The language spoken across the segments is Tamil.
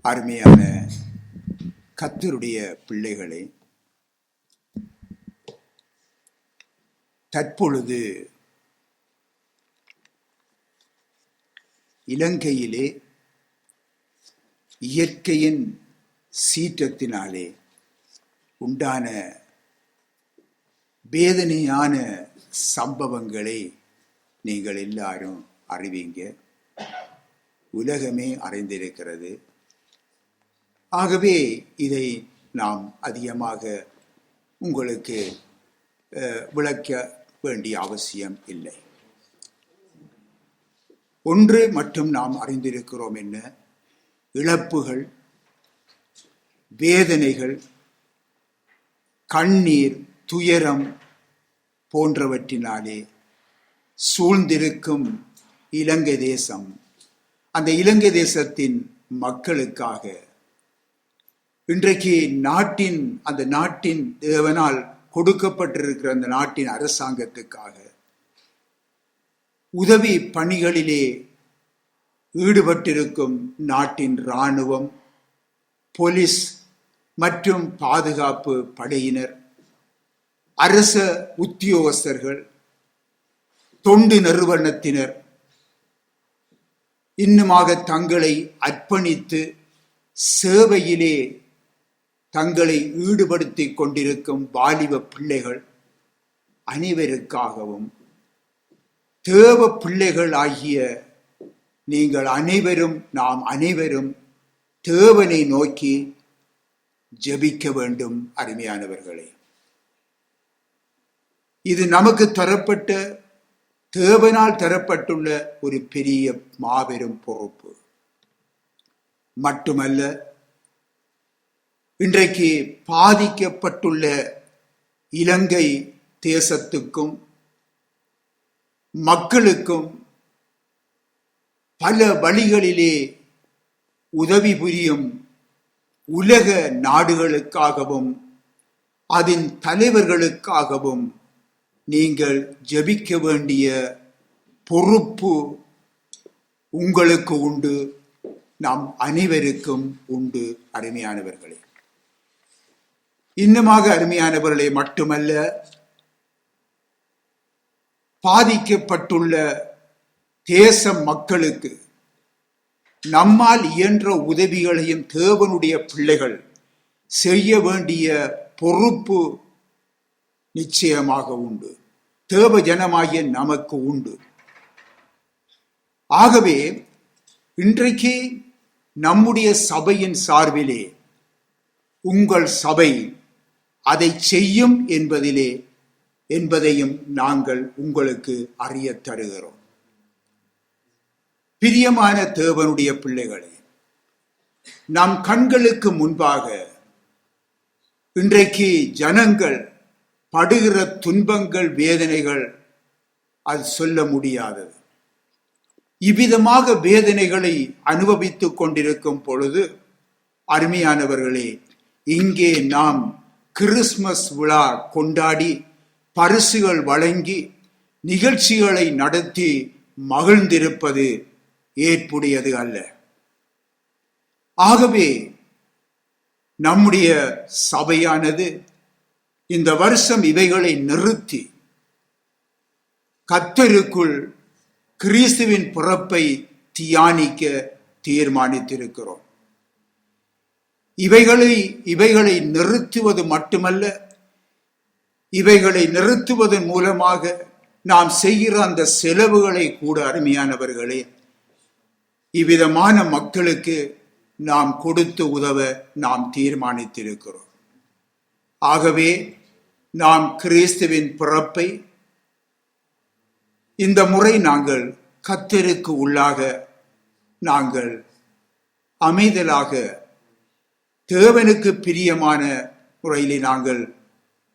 அருமையான கர்த்தருடைய பிள்ளைகளே, தற்பொழுது இலங்கையிலே இயற்கையின் சீற்றத்தினாலே உண்டான வேதனையான சம்பவங்களை நீங்கள் எல்லாரும் அறிவீங்க. உலகமே அறிந்திருக்கிறது. ஆகவே இதை நாம் அதிகமாக உங்களுக்கு விளக்க வேண்டிய அவசியம் இல்லை. ஒன்று மட்டும் நாம் அறிந்திருக்கிறோம், என்ன? இழப்புகள், வேதனைகள், கண்ணீர், துயரம் போன்றவற்றினாலே சூழ்ந்திருக்கும் இலங்கை தேசம், அந்த இலங்கை தேசத்தின் மக்களுக்காக இன்றைக்கு அந்த நாட்டின் தேவனால் கொடுக்கப்பட்டிருக்கிற அந்த நாட்டின் அரசாங்கத்துக்காக உதவி பணிகளிலே ஈடுபட்டிருக்கும் நாட்டின் இராணுவம், போலீஸ் மற்றும் பாதுகாப்பு படையினர், அரச உத்தியோகஸ்தர்கள், தொண்டு நிறுவனத்தினர், இன்னுமாக தங்களை அர்ப்பணித்து சேவையிலே தங்களை ஈடுபடுத்திக் கொண்டிருக்கும் வாலிப பிள்ளைகள் அனைவருக்காகவும், தேவ பிள்ளைகள் ஆகிய நீங்கள் அனைவரும், நாம் அனைவரும் தேவனை நோக்கி ஜெபிக்க வேண்டும். அருமையானவர்களே, இது நமக்கு தரப்பட்ட, தேவனால் தரப்பட்டுள்ள ஒரு பெரிய மாபெரும் பொறுப்பு மட்டுமல்ல, இன்றைக்கு பாதிக்கப்பட்டுள்ள இலங்கை தேசத்துக்கும் மக்களுக்கும் பல வழிகளிலே உதவி புரியும் உலக நாடுகளுக்காகவும் அதன் தலைவர்களுக்காகவும் நீங்கள் ஜெபிக்க வேண்டிய பொறுப்பு உங்களுக்கு உண்டு, நாம் அனைவருக்கும் உண்டு. அருமையானவர்களே, இன்னுமாக அருமையானவர்களே, மட்டுமல்ல, பாதிக்கப்பட்டுள்ள தேச மக்களுக்கு நம்மால் இயன்ற உதவிகளையும் தேவனுடைய பிள்ளைகள் செய்ய வேண்டிய பொறுப்பு நிச்சயமாக உண்டு. தேவ ஜனமாகிய நமக்கு உண்டு. ஆகவே இன்றைக்கு நம்முடைய சபையின் சார்பிலே உங்கள் சபை அதை செய்யும் என்பதையும் நாங்கள் உங்களுக்கு அறிய தருகிறோம். பிரியமான தேவனுடைய பிள்ளைகளே, நம் கண்களுக்கு முன்பாக இன்றைக்கு ஜனங்கள் படுகிற துன்பங்கள், வேதனைகள் அது சொல்ல முடியாதது. இவ்விதமாக வேதனைகளை அனுபவித்துக் கொண்டிருக்கும் பொழுது, அருமையானவர்களே, இங்கே நாம் கிறிஸ்துமஸ் விழா கொண்டாடி பரிசுகள் வழங்கி நிகழ்ச்சிகளை நடத்தி மகிழ்ந்திருப்பது ஏற்புடையது அல்ல. ஆகவே நம்முடைய சபையானது இந்த வருஷம் இவைகளை நிறுத்தி கர்த்தருக்குள் கிறிஸ்துவின் பிறப்பை தியானிக்க தீர்மானித்திருக்கிறோம். இவைகளை நிறுத்துவது மட்டுமல்ல, இவைகளை நிறுத்துவதன் மூலமாக நாம் செய்கிற அந்த செலவுகளை கூட, அருமையானவர்களே, இவ்விதமான மக்களுக்கு நாம் கொடுத்து உதவ நாம் தீர்மானித்திருக்கிறோம். ஆகவே நாம் கிறிஸ்துவின் பிறப்பை இந்த முறை நாங்கள் கர்த்தருக்கு உள்ளாக நாங்கள் அமைதலாக தேவனுக்கு பிரியமான முறையிலே நாங்கள்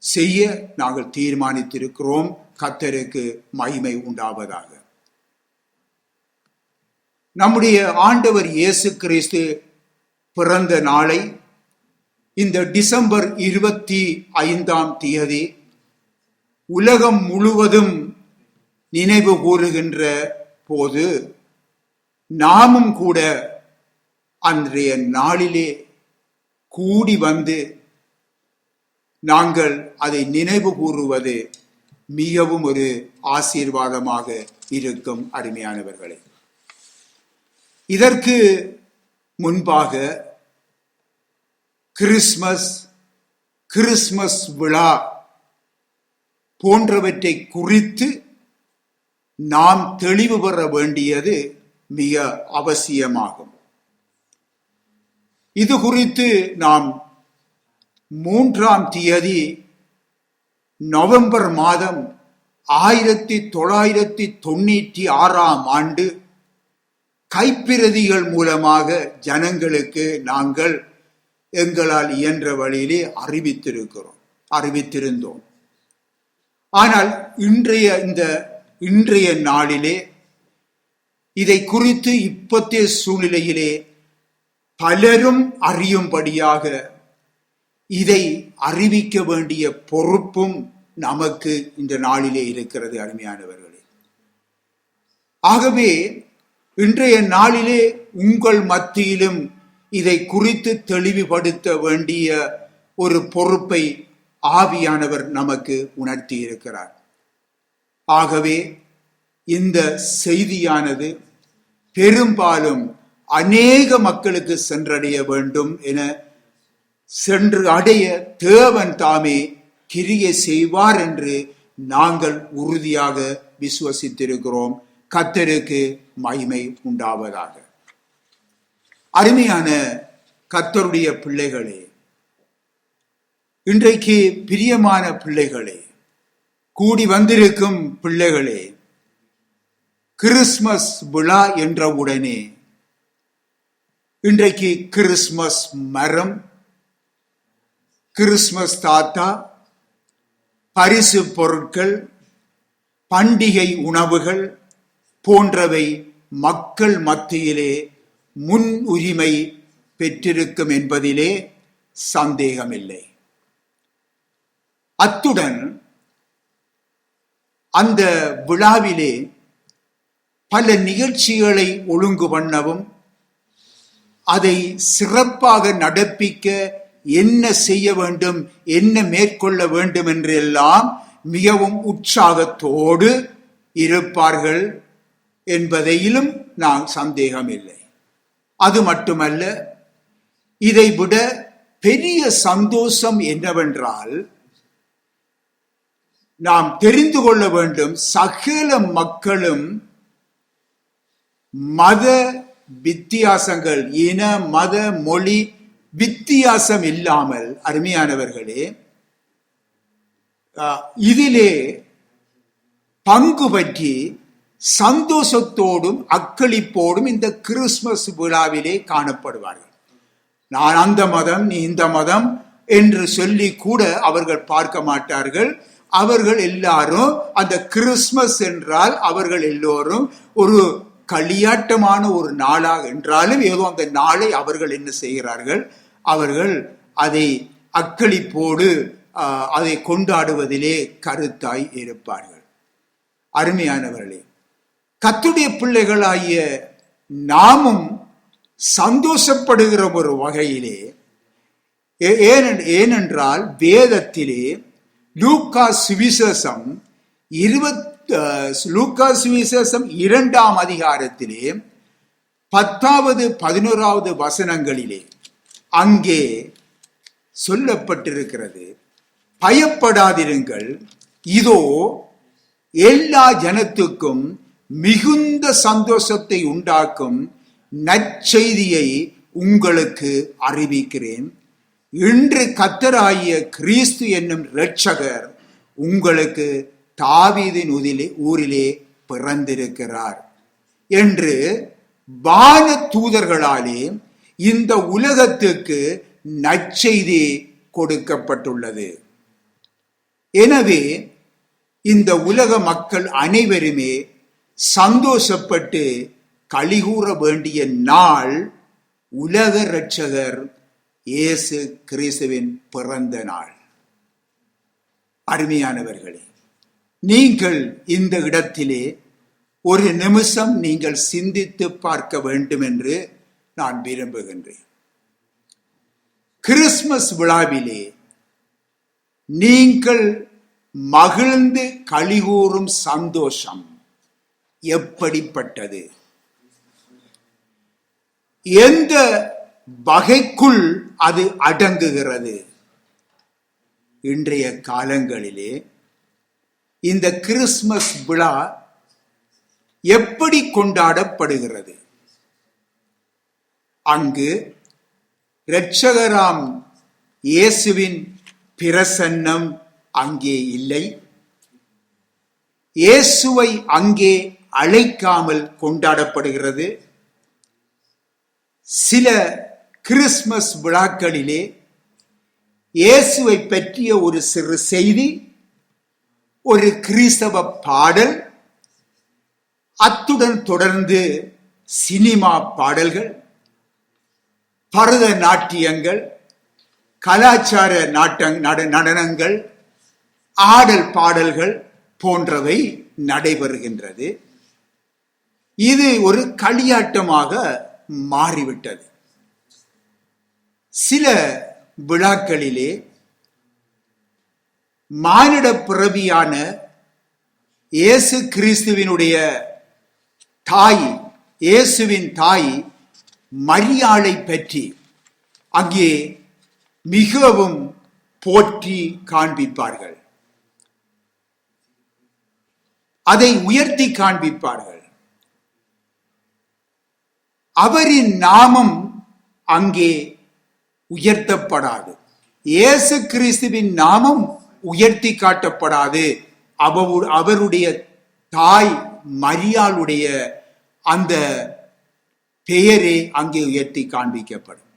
செய்ய நாங்கள் தீர்மானித்திருக்கிறோம். கர்த்தருக்கு மகிமை உண்டாவதாக. நம்முடைய ஆண்டவர் இயேசு கிறிஸ்து பிறந்த நாளை இந்த டிசம்பர் 25 உலகம் முழுவதும் நினைவு கூறுகின்ற போது நாமும் கூட அன்றைய நாளிலே கூடி வந்து நாங்கள் அதை நினைவு கூறுவது மிகவும் ஒரு ஆசீர்வாதமாக இருக்கும். அருமையானவர்களே, இதற்கு முன்பாக கிறிஸ்மஸ் விழா போன்றவற்றை குறித்து நாம் தெளிவு பெற வேண்டியது மிக அவசியமாகும். இது குறித்து நாம் 3ஆம் தேதி நவம்பர் மாதம் 1996ஆம் ஆண்டு கைப்பிரதிகள் மூலமாக ஜனங்களுக்கு நாங்கள் எங்களால் இயன்ற வழியிலே அறிவித்திருந்தோம். ஆனால் இன்றைய நாளிலே இதை குறித்து இப்போதைய சூழ்நிலையிலே பலரும் அறியும்படியாக இதை அறிவிக்க வேண்டிய பொறுப்பும் நமக்கு இந்த நாளிலே இருக்கிறது. அருமையானவர்களே, ஆகவே இன்றைய நாளிலே உங்கள் மத்தியிலும் இதை குறித்து தெளிவுபடுத்த வேண்டிய ஒரு பொறுப்பை ஆவியானவர் நமக்கு உணர்த்தி இருக்கிறார். ஆகவே இந்த செய்தியானது பெரும்பாலும் அநேக மக்களுக்கு சென்றடைய வேண்டும் என சென்று அடைய தேவன் தாமே கிரியை செய்வார் என்று நாங்கள் உறுதியாக விசுவசித்திருக்கிறோம். கர்த்தருக்கு மகிமை உண்டாவதாக. அருமையான கர்த்தருடைய பிள்ளைகளே, இன்றைக்கு பிரியமான பிள்ளைகளே, கூடி வந்திருக்கும் பிள்ளைகளே, கிறிஸ்மஸ் விழா என்ற உடனே இன்றைக்கு கிறிஸ்மஸ் மரம், கிறிஸ்மஸ் தாத்தா, பரிசு பொருட்கள், பண்டிகை உணவுகள் போன்றவை மக்கள் மத்தியிலே முன் உரிமை பெற்றிருக்கும் என்பதிலே சந்தேகமில்லை. அத்துடன் அந்த விழாவிலே பல நிகழ்ச்சிகளை ஒழுங்கு பண்ணவும் அதை சிறப்பாக நடப்பிக்க என்ன செய்ய வேண்டும், என்ன மேற்கொள்ள வேண்டும் என்றெல்லாம் மிகவும் உற்சாகத்தோடு இருப்பார்கள் என்பதையிலும் நான் சந்தேகமில்லை. அது மட்டுமல்ல, இதைவிட பெரிய சந்தோஷம் என்னவென்றால், நாம் தெரிந்து கொள்ள வேண்டும், சகல மக்களும் மத வித்தியாசங்கள், இன மத மொழி வித்தியாசம் இல்லாமல், அருமையானவர்களே, இதிலே பங்கு பற்றி சந்தோஷத்தோடும் அக்களிப்போடும் இந்த கிறிஸ்துமஸ் விழாவிலே காணப்படுவார்கள். நான் அந்த மதம், நீ இந்த மதம் என்று சொல்லி கூட அவர்கள் பார்க்க மாட்டார்கள். அவர்கள் எல்லாரும் அந்த கிறிஸ்துமஸ் என்றால் அவர்கள் எல்லோரும் ஒரு களியாட்டமான ஒரு நாளாக என்றாலும் ஏதோ அந்த நாளை அவர்கள் என்ன செய்கிறார்கள், அவர்கள் அதை அக்களிப்போடு அதை கொண்டாடுவதிலே கருத்தாய் இருப்பார்கள். அருமையானவர்களே, கர்த்தருடைய பிள்ளைகளாகிய நாமும் சந்தோஷப்படுகிற ஒரு வகையிலே, ஏனென்றால் வேதத்திலே லூக்கா சுவிசேஷம் 2ஆம் அதிகாரத்திலே 10வது 11வது வசனங்களிலே அங்கே சொல்லப்பட்டிருக்கிறது, பயப்படாதிருங்கள், இதோ எல்லா ஜனத்துக்கும் மிகுந்த சந்தோஷத்தை உண்டாக்கும் நற்செய்தியை உங்களுக்கு அறிவிக்கிறேன். இன்று கர்த்தராகிய கிறிஸ்து என்னும் இரட்சகர் உங்களுக்கு தாவீதின் ஊரிலே பிறந்திருக்கிறார் என்று வான தூதர்களாலே இந்த உலகத்துக்கு நற்செய்தி கொடுக்கப்பட்டுள்ளது. எனவே இந்த உலக மக்கள் அனைவருமே சந்தோஷப்பட்டு களிகூற வேண்டிய நாள் உலக இரட்சகர் இயேசு கிறிஸ்துவின் பிறந்த நாள். அருமையானவர்களே, நீங்கள் இந்த இடத்திலே ஒரு நிமிஷம் நீங்கள் சிந்தித்து பார்க்க வேண்டும் என்று நான் விரும்புகின்றேன். கிறிஸ்துமஸ் விழாவிலே நீங்கள் மகிழ்ந்து களிகூறும் சந்தோஷம் எப்படிப்பட்டது? எந்த வகைக்குள் அது அடங்குகிறது? இன்றைய காலங்களிலே இந்த கிறிஸ்துமஸ் விழா எப்படி கொண்டாடப்படுகிறது? அங்கு இரட்சகராம் இயேசுவின் பிரசன்னம் அங்கே இல்லை. இயேசுவை அங்கே அழைக்காமல் கொண்டாடப்படுகிறது. சில கிறிஸ்துமஸ் விழாக்களிலே இயேசுவை பற்றிய ஒரு சிறு செய்தி, ஒரு கிறிஸ்தவ பாடல், அத்துடன் தொடர்ந்து சினிமா பாடல்கள், பரத நாட்டியங்கள், கலாச்சார நடனங்கள், ஆடல் பாடல்கள் போன்றவை நடைபெறுகின்றது. இது ஒரு களியாட்டமாக மாறிவிட்டது. சில விழாக்களிலே மானிட பிறவியான இயேசு கிறிஸ்துவினுடைய தாய், இயேசுவின் தாய் மரியாளை பற்றி அங்கே மிகவும் போற்றி காண்பிப்பார்கள். அதை உயர்த்தி காண்பிப்பார்கள். அவரின் நாமம் அங்கே உயர்த்தப்படாது. இயேசு கிறிஸ்துவின் நாமம் உயர்த்தி காட்டப்படாது. அவருடைய தாய் மரியாளுடைய அந்த பெயரே அங்கே உயர்த்தி காண்பிக்கப்படும்.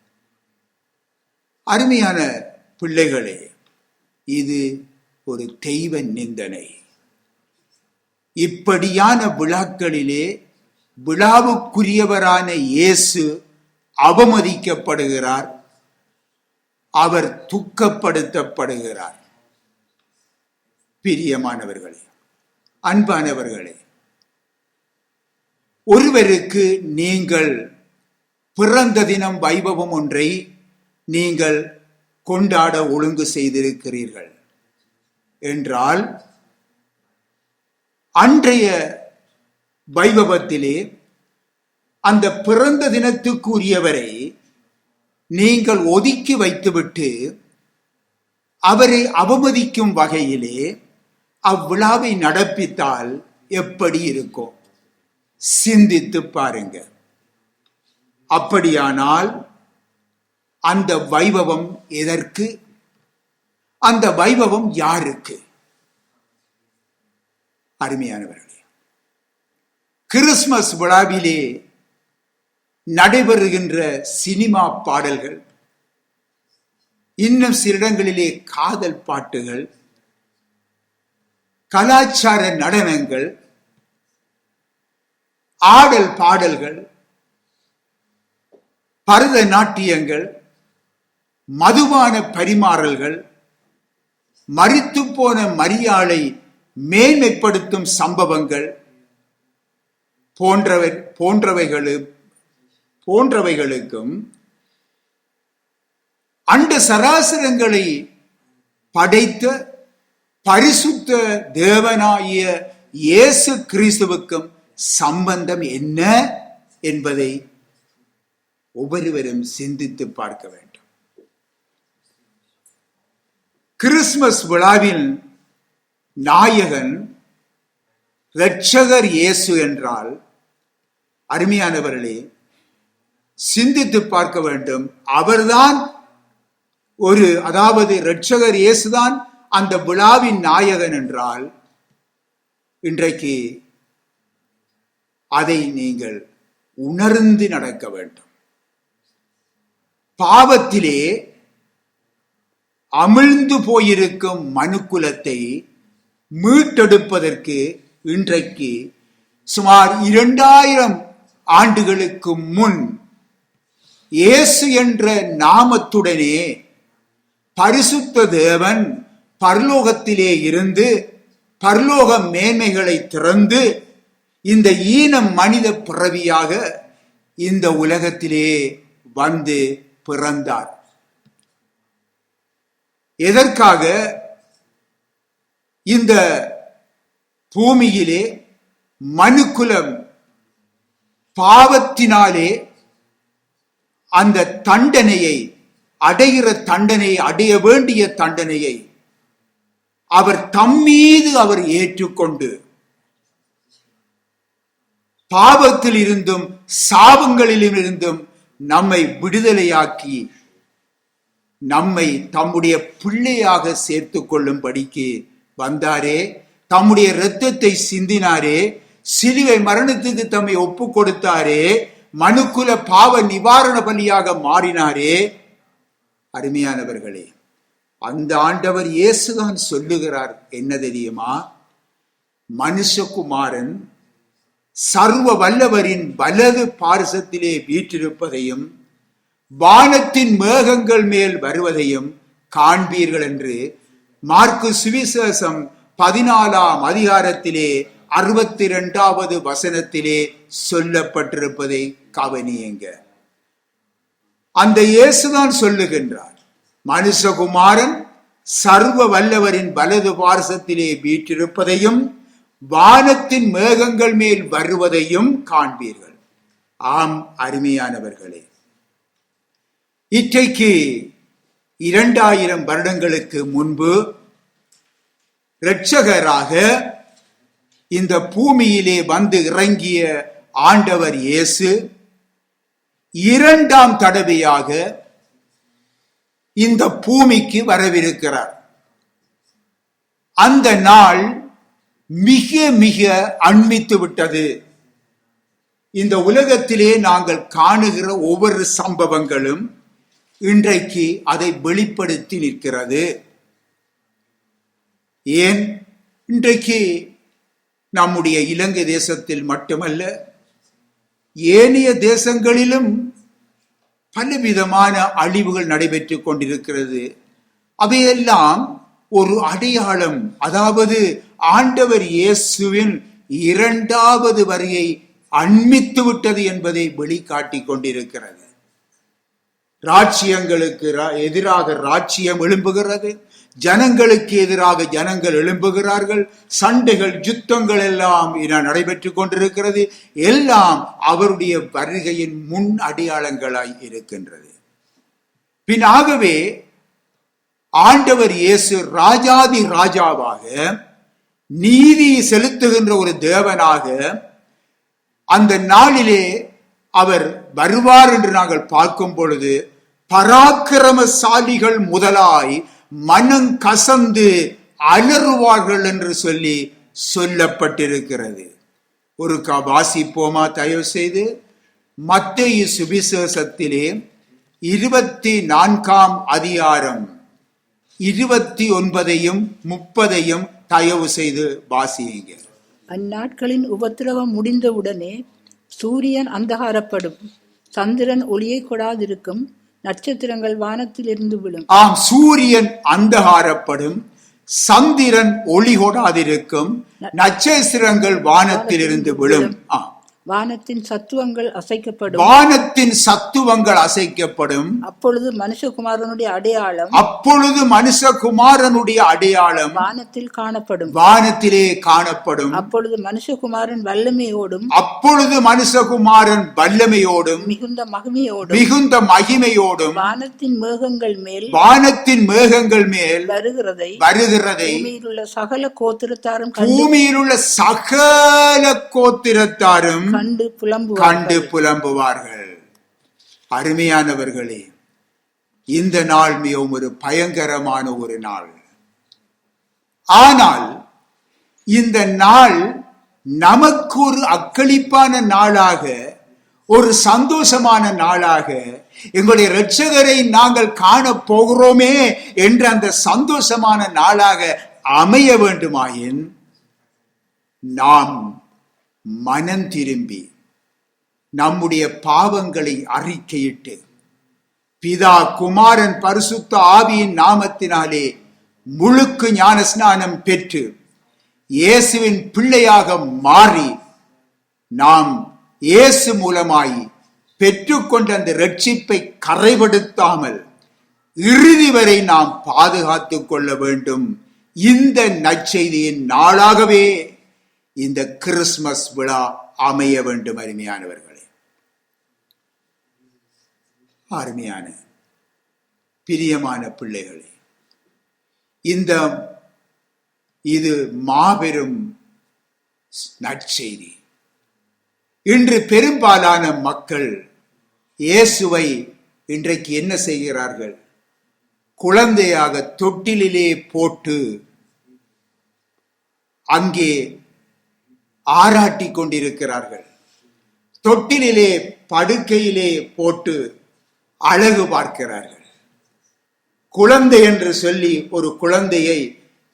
அருமையான பிள்ளைகளே, இது ஒரு தெய்வ நிந்தனை. இப்படியான விழாக்களிலே விழாவுக்குரியவரான இயேசு அவமதிக்கப்படுகிறார், அவர் துக்கப்படுத்தப்படுகிறார். பிரியமானவர்களே, அன்பானவர்களே, ஒருவருக்கு நீங்கள் பிறந்த தினம் வைபவம் ஒன்றை நீங்கள் கொண்டாட ஒழுங்கு செய்திருக்கிறீர்கள் என்றால், அன்றைய வைபவத்திலே அந்த பிறந்த தினத்துக்குரியவரை நீங்கள் ஒதுக்கி வைத்துவிட்டு அவரை அவமதிக்கும் வகையிலே அவ்விழாவை நடப்பித்தால் எப்படி இருக்கும்? சிந்தித்து பாருங்க. அப்படியானால் அந்த வைபவம் எதற்கு? அந்த வைபவம் யாருக்கு? அருமையானவர்களே, கிறிஸ்துமஸ் விழாவிலே நடைபெறுகின்ற சினிமா பாடல்கள், இன்னும் சில இடங்களிலே காதல் பாட்டுகள், கலாச்சார நடனங்கள், ஆடல் பாடல்கள், பரத நாட்டியங்கள், மதுபான பரிமாறல்கள், மரித்து போன மரியாளை மேன்மைப்படுத்தும் சம்பவங்கள் போன்றவைகளுக்கும் அண்ட சராசரங்களை படைத்த பரிசுத்த தேவனாகிய இயேசு கிறிஸ்துவுக்கும் சம்பந்தம் என்ன என்பதை ஒவ்வொருவரும் சிந்தித்து பார்க்க வேண்டும். கிறிஸ்துமஸ் விழாவில் நாயகன் இரட்சகர் இயேசு என்றால், அருமையானவர்களே, சிந்தித்து பார்க்க வேண்டும். அவர்தான் அதாவது இரட்சகர் இயேசுதான் அந்த விழாவின் நாயகன் என்றால், இன்றைக்கு அதை நீங்கள் உணர்ந்து நடக்க வேண்டும். பாவத்திலே அமிழ்ந்து போயிருக்கும் மனுக்குலத்தை மீட்டெடுப்பதற்கு இன்றைக்கு சுமார் 2000 ஆண்டுகளுக்கு முன் இயேசு என்ற நாமத்துடனே பரிசுத்த தேவன் பரலோகத்திலே இருந்து பரலோக மேன்மைகளை திறந்து இந்த ஈனம் மனித பிறவியாக இந்த உலகத்திலே வந்து பிறந்தார். எதற்காக? இந்த பூமியிலே மனுக்குலம் பாவத்தினாலே அந்த தண்டனையை அடைய வேண்டிய தண்டனையை அவர் தம்மீது ஏற்றுக்கொண்டு பாவத்தில் இருந்தும் சாபங்களிலும் இருந்தும் நம்மை விடுதலையாக்கி நம்மை தம்முடைய பிள்ளையாக சேர்த்துக் கொள்ளும்படிக்கு வந்தாரே, தம்முடைய இரத்தத்தை சிந்தினாரே, சிலுவை மரணத்துக்கு தம்மை ஒப்பு கொடுத்தாரே, மனுக்குல பாவ நிவாரண பலியாக மாறினாரே. அருமையானவர்களே, அந்த ஆண்டவர் இயேசுதான் சொல்லுகிறார் என்ன தெரியுமா? மனுஷகுமாரன் சர்வ வல்லவரின் வலது பார்சத்திலே வீற்றிருப்பதையும் வானத்தின் மேகங்கள் மேல் வருவதையும் காண்பீர்கள் என்று மார்க்கு சுவிசேஷம் 14ஆம் அதிகாரத்திலே 62வது வசனத்திலே சொல்லப்பட்டிருப்பதை கவனியுங்க. அந்த இயேசுதான் சொல்லுகின்றார், மனுஷகுமாரன் சர்வ வல்லவரின் வலது பார்சத்திலே வீற்றிருப்பதையும் வானத்தின் மேகங்கள் மேல் வருவதையும் காண்பீர்கள். ஆம் அருமையானவர்களே, இன்றைக்கு 2000 வருடங்களுக்கு முன்பு இரட்சகராக இந்த பூமியிலே வந்து இறங்கிய ஆண்டவர் இயேசு 2ஆம் தடவையாக இந்த பூமிக்கு வரவிருக்கிறார். அந்த நாள் மிக மிக அண்மித்து விட்டது. இந்த உலகத்திலே நாங்கள் காணுகிற ஒவ்வொரு சம்பவங்களும் இன்றைக்கு அதை வெளிப்படுத்தி நிற்கிறது. ஏன் இன்றைக்கு நம்முடைய இலங்கை தேசத்தில் மட்டுமல்ல, ஏனைய தேசங்களிலும் பலவிதமான அழிவுகள் நடைபெற்றுக் கொண்டிருக்கிறது. அவையெல்லாம் ஒரு அடையாளம், அதாவது ஆண்டவர் இயேசுவின் 2வது வருகை அண்மித்து விட்டது என்பதை வெளிக்காட்டிக் கொண்டிருக்கிறது. ராஜ்யங்களுக்கு எதிராக ராஜ்யம் எழும்புகிறது, ஜனங்களுக்கு எதிராக ஜனங்கள் எழும்புகிறார்கள், சண்டைகள் யுத்தங்கள் எல்லாம் நடைபெற்றுக் கொண்டிருக்கிறது. எல்லாம் அவருடைய வருகையின் முன் அடையாளங்களாய் இருக்கின்றது. பின்னாகவே ஆண்டவர் இயேசு ராஜாதி ராஜாவாக நீதி செலுத்துகின்ற ஒரு தேவனாக அந்த நாளிலே அவர் வருவார் என்று நாங்கள் பார்க்கும் பொழுது, பராக்கிரமசாலிகள் முதலாய் மனம் கசந்து அலறுவார்கள் என்று சொல்லப்பட்டிருக்கிறது. ஒரு வாசிப்போமா தயவு செய்து? மத்தேயு சுவிசேஷத்திலே 24ஆம் அதிகாரம் 29ஐயும் 30ஐயும் தயவு செய்து வாசியுங்க. அந்நாட்களின் உபத்திரவம் முடிந்தவுடனே சூரியன் அந்தகாரப்படும், சந்திரன் ஒளியை கொடாதிருக்கும், நட்சத்திரங்கள் வானத்தில் இருந்து விழும். ஆம், சூரியன் அந்தகாரப்படும், சந்திரன் ஒளி கொடாதிருக்கும், நட்சத்திரங்கள் வானத்தில் இருந்து விழும். வானத்தின் சத்துவங்கள் அசைக்கப்படும், வானத்தின் சத்துவங்கள் அசைக்கப்படும். அப்பொழுது மனுஷகுமாரனுடைய அடையாளம், அப்பொழுது மனுஷகுமாரனுடைய அடையாளம் வானத்தில் காணப்படும், வானத்திலே காணப்படும். அப்பொழுது மனுஷகுமாரன் வல்லமையோடும், அப்பொழுது மனுஷகுமாரன் வல்லமையோடும் மிகுந்த மகிமையோடும், மிகுந்த மகிமையோடும் வானத்தின் மேகங்கள் மேல், வானத்தின் மேகங்கள் மேல் வருகிறதை பூமியில் உள்ள சகல கோத்திரத்தாரும், பூமியில் உள்ள சகல கோத்திரத்தாரும் கண்டு புலம்புவார்கள். அருமையானவர்களே, இந்த நாள் மிகவும் ஒரு பயங்கரமான ஒரு நாள். ஆனால் இந்த நாள் நமக்கு ஒரு அக்களிப்பான நாளாக, ஒரு சந்தோஷமான நாளாக, எங்களுடைய இரட்சகரை நாங்கள் காண போகிறோமே என்ற அந்த சந்தோஷமான நாளாக அமைய வேண்டுமாயின் நாம் மனம் திரும்பி நம்முடைய பாவங்களை அறிக்கையிட்டு பிதா குமாரன் பரிசுத்த ஆவியின் நாமத்தினாலே முழுக்கு ஞான ஸ்நானம் பெற்று இயேசுவின் பிள்ளையாக மாறி நாம் இயேசு மூலமாய் பெற்றுக்கொண்ட அந்த ரட்சிப்பை கரைபடுத்தாமல் இறுதி வரை நாம் பாதுகாத்துக் கொள்ள வேண்டும். இந்த நற்செய்தியின் நாளாகவே இந்த கிறிஸ்துமஸ் விழா அமைய வேண்டும். அருமையானவர்களே, அருமையான பிரியமான பிள்ளைகளே, இது மாபெரும் நற்செய்தி. இன்று பெரும்பாலான மக்கள் இயேசுவை இன்றைக்கு என்ன செய்கிறார்கள்? குழந்தையாக தொட்டிலே போட்டு அங்கே ஆராட்டி கொண்டிருக்கிறார்கள். தொட்டிலே படுக்கையிலே போட்டு அழகு பார்க்கிறார்கள். குழந்தை என்று சொல்லி ஒரு குழந்தையை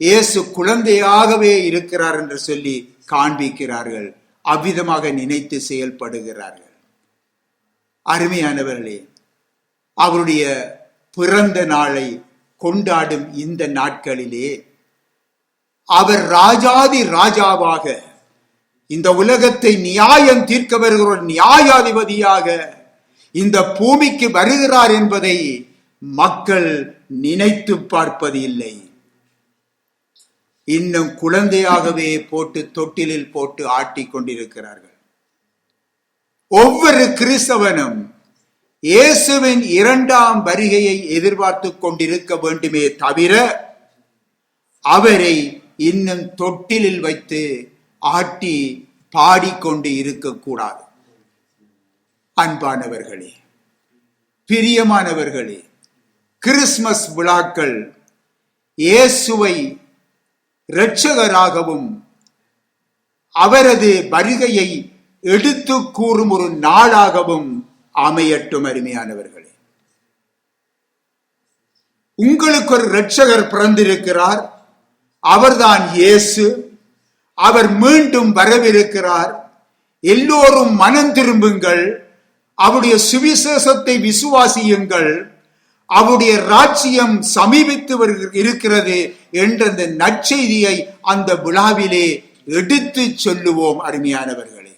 இயேசு குழந்தையாகவே இருக்கிறார் என்று சொல்லி காண்பிக்கிறார்கள். அவ்விதமாக நினைத்து செயல்படுகிறார்கள். அருமையானவர்களே, அவருடைய பிறந்த நாளை கொண்டாடும் இந்த நாட்களிலே அவர் ராஜாதி ராஜாவாக இந்த உலகத்தை நியாயம் தீர்க்க வருகிற நியாயாதிபதியாக இந்த பூமிக்கு வருகிறார் என்பதை மக்கள் நினைத்து பார்ப்பது இல்லை. இன்னும் குழந்தையாகவே போட்டு தொட்டிலில் போட்டு ஆட்டி கொண்டிருக்கிறார்கள். ஒவ்வொரு கிறிஸ்தவனும் இயேசுவின் இரண்டாம் வருகையை எதிர்பார்த்து கொண்டிருக்க வேண்டுமே தவிர அவரை இன்னும் தொட்டிலில் வைத்து ஆட்டி பாடிக்கொண்டு இருக்கக்கூடாது. அன்பானவர்களே, பிரியமானவர்களே, கிறிஸ்துமஸ் விழாக்கள் இயேசுவை இரட்சகராகவும் அவரது வருகையை எடுத்து கூறும் ஒரு நாளாகவும் அமையட்டும். அருமையானவர்களே, உங்களுக்கு ஒரு இரட்சகர் பிறந்திருக்கிறார். அவர்தான் இயேசு. அவர் மீண்டும் வரவிருக்கிறார். எல்லோரும் மனம் திரும்புங்கள், அவருடைய சுவிசேஷத்தை விசுவாசியுங்கள், அவருடைய ராஜ்யம் சமீபித்து இருக்கிறது என்ற அந்த நற்செய்தியை அந்த விழாவிலே எடுத்து சொல்லுவோம். அருமையானவர்களே,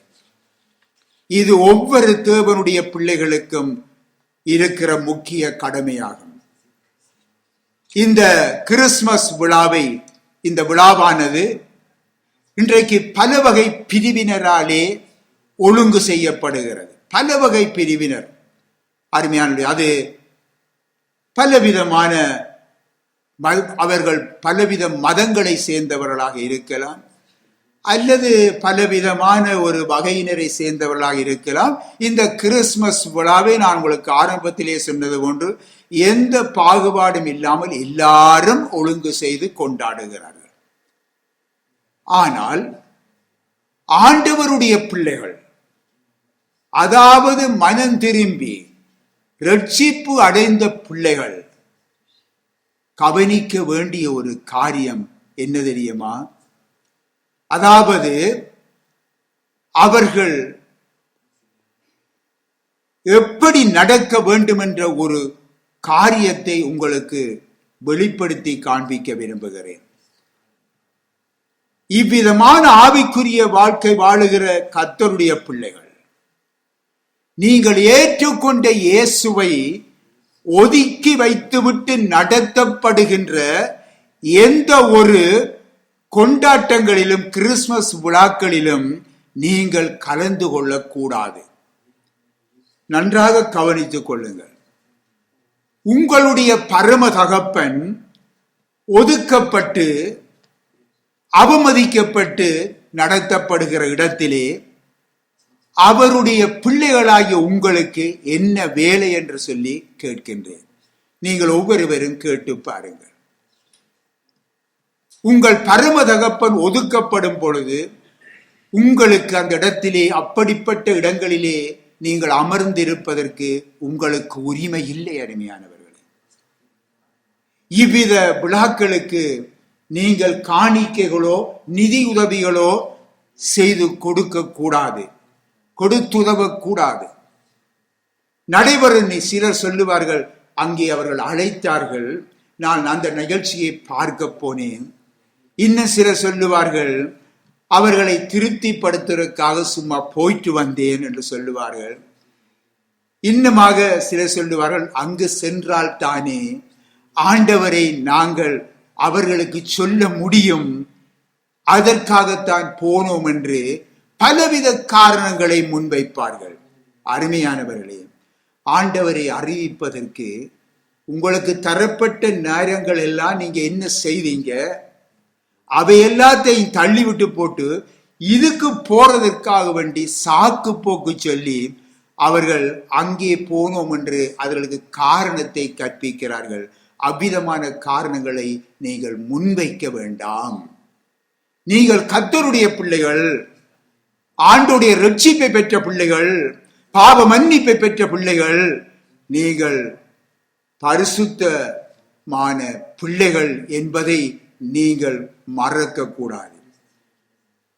இது ஒவ்வொரு தேவனுடைய பிள்ளைகளுக்கும் இருக்கிற முக்கிய கடமையாகும். இந்த கிறிஸ்துமஸ் விழாவை, இந்த விழாவானது இன்றைக்கு பல வகை பிரிவினராலே ஒழுங்கு செய்யப்படுகிறது. பல வகை பிரிவினர். அருமையானது, அது பலவிதமான அவர்கள் பலவித மதங்களை சேர்ந்தவர்களாக இருக்கலாம், அல்லது பலவிதமான ஒரு வகையினரை சேர்ந்தவர்களாக இருக்கலாம். இந்த கிறிஸ்துமஸ் விழாவை நான் உங்களுக்கு ஆரம்பத்திலே சொன்னது போன்று எந்த பாகுபாடும் இல்லாமல் எல்லாரும் ஒழுங்கு செய்து கொண்டாடுகிறார்கள். ஆனால் ஆண்டவருடைய பிள்ளைகள், அதாவது மனம் திரும்பி ரட்சிப்பு அடைந்த பிள்ளைகள் கவனிக்க வேண்டிய ஒரு காரியம் என்ன தெரியுமா? அதாவது அவர்கள் எப்படி நடக்க வேண்டும் என்ற ஒரு காரியத்தை உங்களுக்கு வெளிப்படுத்தி காண்பிக்க விரும்புகிறேன். இவ்விதமான ஆவிக்குரிய வாழ்க்கை வாழுகிற கர்த்தருடைய பிள்ளைகள், நீங்கள் ஏற்றுக்கொண்ட இயேசுவை ஒதுக்கி வைத்துவிட்டு நடத்தப்படுகின்ற எந்த ஒரு கொண்டாட்டங்களிலும் கிறிஸ்துமஸ் விழாக்களிலும் நீங்கள் கலந்து கொள்ளக்கூடாது. நன்றாக கவனித்துக் கொள்ளுங்கள். உங்களுடைய பரம தகப்பன் ஒதுக்கப்பட்டு அவமதிக்கப்பட்டு நடத்தப்படுகிற இடத்திலே அவருடைய பிள்ளைகளாகிய உங்களுக்கு என்ன வேலை என்று சொல்லி கேட்கின்றேன். நீங்கள் ஒவ்வொருவரும் கேட்டு பாருங்கள். உங்கள் பரம தகப்பன் ஒதுக்கப்படும் பொழுது உங்களுக்கு அந்த இடத்திலே, அப்படிப்பட்ட இடங்களிலே நீங்கள் அமர்ந்திருப்பதற்கு உங்களுக்கு உரிமை இல்லை. அருமையானவர்களே, இவ்வித விழாக்களுக்கு நீங்கள் காணிக்கைகளோ நிதி உதவிகளோ செய்து கொடுக்க கூடாது, கொடுத்துதவக்கூடாது. நடைபெறும் சிலர் சொல்லுவார்கள், அங்கே அவர்கள் அழைத்தார்கள், நான் அந்த நிகழ்ச்சியை பார்க்க போனேன். இன்னும் சிலர் சொல்லுவார்கள், அவர்களை திருப்திப்படுத்துவதற்காக சும்மா போயிட்டு வந்தேன் என்று சொல்லுவார்கள். இன்னுமாக சிலர் சொல்லுவார்கள், அங்கு சென்றால் தானே ஆண்டவரை நாங்கள் அவர்களுக்கு சொல்ல முடியும், அதற்காகத்தான் போனோம் என்று பலவித காரணங்களை முன்வைப்பார்கள். அருமையானவர்களே, ஆண்டவரை அறிவிப்பதற்கு உங்களுக்கு தரப்பட்ட நேரங்கள் எல்லாம் நீங்க என்ன செய்வீங்க? அவை எல்லாத்தையும் தள்ளிவிட்டு போட்டு இதுக்கு போறதற்காக வேண்டி சாக்கு போக்கு சொல்லி அவர்கள் அங்கே போனோம் என்று அவர்களுக்கு காரணத்தை கற்பிக்கிறார்கள். அவ்விதமான காரணங்களை நீங்கள் முன்வைக்க வேண்டாம். நீங்கள் கர்த்தருடைய பிள்ளைகள், ஆண்டோடைய ரட்சிப்பை பெற்ற பிள்ளைகள், பாவ மன்னிப்பை பெற்ற பிள்ளைகள், நீங்கள் பரிசுத்தமான பிள்ளைகள் என்பதை நீங்கள் மறக்க கூடாது.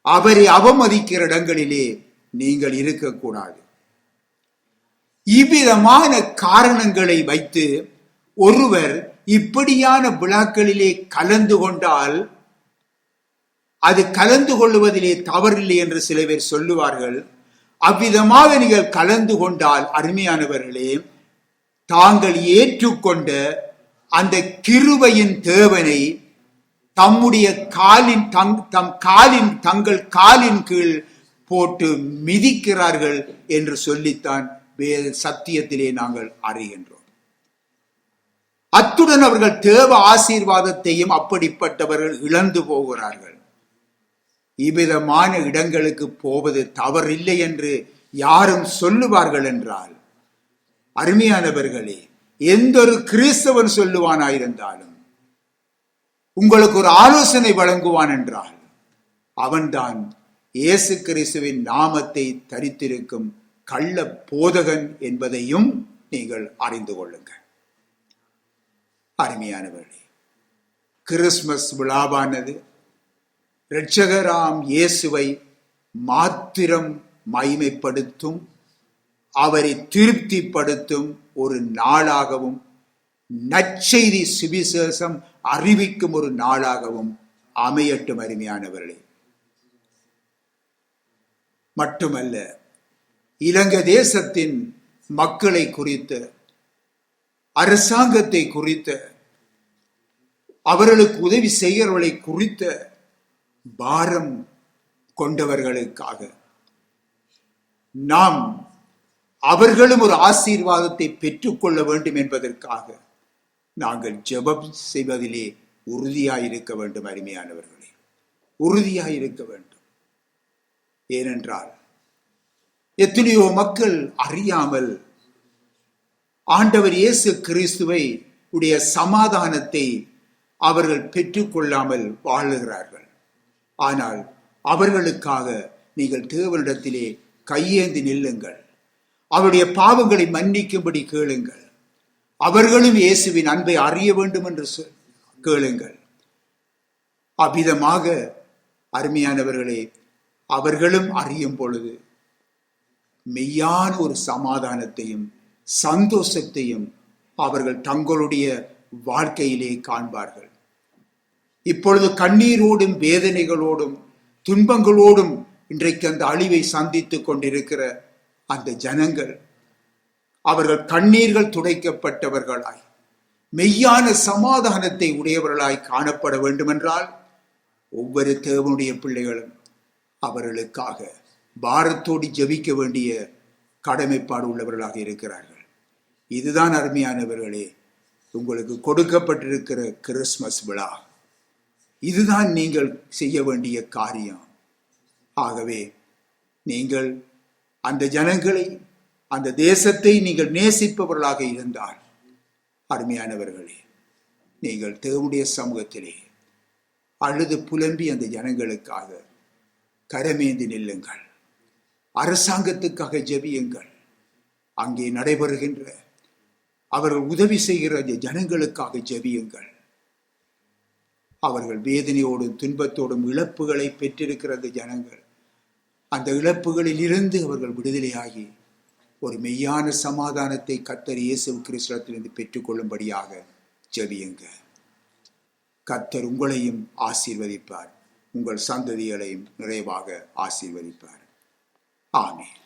அவரை அவமதிக்கிற இடங்களிலே நீங்கள் இருக்கக்கூடாது. இவ்விதமான காரணங்களை வைத்து ஒருவர் இப்படியான விழாக்களிலே கலந்து கொண்டால் அது கலந்து கொள்வதிலே தவறில்லை என்று சில பேர் சொல்லுவார்கள். அவ்விதமாக நீங்கள் கலந்து கொண்டால் அருமையானவர்களே, தாங்கள் ஏற்றுக்கொண்ட அந்த கிருபையின் தேவனை தம்முடைய தங்கள் காலின் கீழ் போட்டு மிதிக்கிறார்கள் என்று சொல்லித்தான் வேத சத்தியத்திலே நாங்கள் அறிகின்றோம். அத்துடன் அவர்கள் தேவ ஆசீர்வாதத்தையும் அப்படிப்பட்டவர்கள் இழந்து போகிறார்கள். இவ்விதமான இடங்களுக்கு போவது தவறில்லை என்று யாரும் சொல்லுவார்கள் என்றால், அருமையானவர்களே, எந்த ஒரு கிறிஸ்தவன் சொல்லுவானாயிருந்தாலும், உங்களுக்கு ஒரு ஆலோசனை வழங்குவான் என்றால், அவன்தான் இயேசு கிறிஸ்துவின் நாமத்தை தரித்திருக்கும் கள்ள போதகன் என்பதையும் நீங்கள் அறிந்து கொள்ளுங்கள். அருமையானவர்களே, கிறிஸ்துமஸ் விழாவானது இரட்சகராம் இயேசுவை மாத்திரம் மகிமைப்படுத்தும், அவரை திருப்திப்படுத்தும் ஒரு நாளாகவும், நற்செய்தி சுவிசேஷம் அறிவிக்கும் ஒரு நாளாகவும் அமையட்டும். அருமையானவர்களே, மட்டுமல்ல, இலங்கை தேசத்தின் மக்களை குறித்த, அரசாங்கத்தை குறித்த, அவர்களுக்கு உதவி செய்கிறவர்களை குறித்த பாரம் கொண்டவர்களுக்காக நாம் அவர்களும் ஒரு ஆசீர்வாதத்தை பெற்றுக்கொள்ள வேண்டும் என்பதற்காக நாங்கள் ஜெபம் செய்வதிலே உறுதியாயிருக்க வேண்டும். அருமையானவர்களே, உறுதியாயிருக்க வேண்டும். ஏனென்றால் எத்தனையோ மக்கள் அறியாமல் ஆண்டவர் இயேசு கிறிஸ்துவை உடைய சமாதானத்தை அவர்கள் பெற்றுக்கொள்ளாமல் வாழுகிறார்கள். ஆனால் அவர்களுக்காக நீங்கள் தேவனிடத்திலே கையேந்தி நில்லுங்கள். அவருடைய பாவங்களை மன்னிக்கும்படி கேளுங்கள். அவர்களும் இயேசுவின் அன்பை அறிய வேண்டும் என்று கேளுங்கள். அவ்விதமாக அருமையானவர்களே, அவர்களும் அறியும் பொழுது மெய்யான ஒரு சமாதானத்தையும் சந்தோஷத்தையும் அவர்கள் தங்களுடைய வாழ்க்கையிலே காண்பார்கள். இப்பொழுது கண்ணீரோடும் வேதனைகளோடும் துன்பங்களோடும் இன்றைக்கு அந்த அழிவை சந்தித்துக் கொண்டிருக்கிற அந்த ஜனங்கள், அவர்கள் கண்ணீர்கள் துடைக்கப்பட்டவர்களாய் மெய்யான சமாதானத்தை உடையவர்களாய் காணப்பட வேண்டுமென்றால் ஒவ்வொரு தேவனுடைய பிள்ளைகளும் அவர்களுக்காக பாரத்தோடு ஜெபிக்க வேண்டிய கடமைப்பாடு உள்ளவர்களாக இருக்கிறார்கள். இதுதான் அருமையானவர்களே உங்களுக்கு கொடுக்கப்பட்டிருக்கிற கிறிஸ்துமஸ் விழா. இதுதான் நீங்கள் செய்ய வேண்டிய காரியம். ஆகவே நீங்கள் அந்த ஜனங்களை, அந்த தேசத்தை நீங்கள் நேசிப்பவர்களாக இருந்தால் அருமையானவர்களே, நீங்கள் தேவனுடைய சமூகத்திலே அழுது புலம்பி அந்த ஜனங்களுக்காக கரமேந்தி நில்லுங்கள். அரசாங்கத்துக்காக ஜெபியுங்கள். அங்கே நடைபெறுகின்ற அவர்கள் உதவி செய்கிற அந்த ஜனங்களுக்காக ஜெபியுங்கள். அவர்கள் வேதனையோடும் துன்பத்தோடும் இழப்புகளை பெற்றிருக்கிற அந்த ஜனங்கள், அந்த இழப்புகளில் இருந்து அவர்கள் விடுதலையாகி ஒரு மெய்யான சமாதானத்தை கர்த்தர் இயேசு கிறிஸ்துவிலிருந்து பெற்றுக்கொள்ளும்படியாக ஜெபியுங்க. கர்த்தர் உங்களையும் ஆசீர்வதிப்பார், உங்கள் சந்ததிகளையும் நிறைவாக ஆசீர்வதிப்பார். ஆமென்.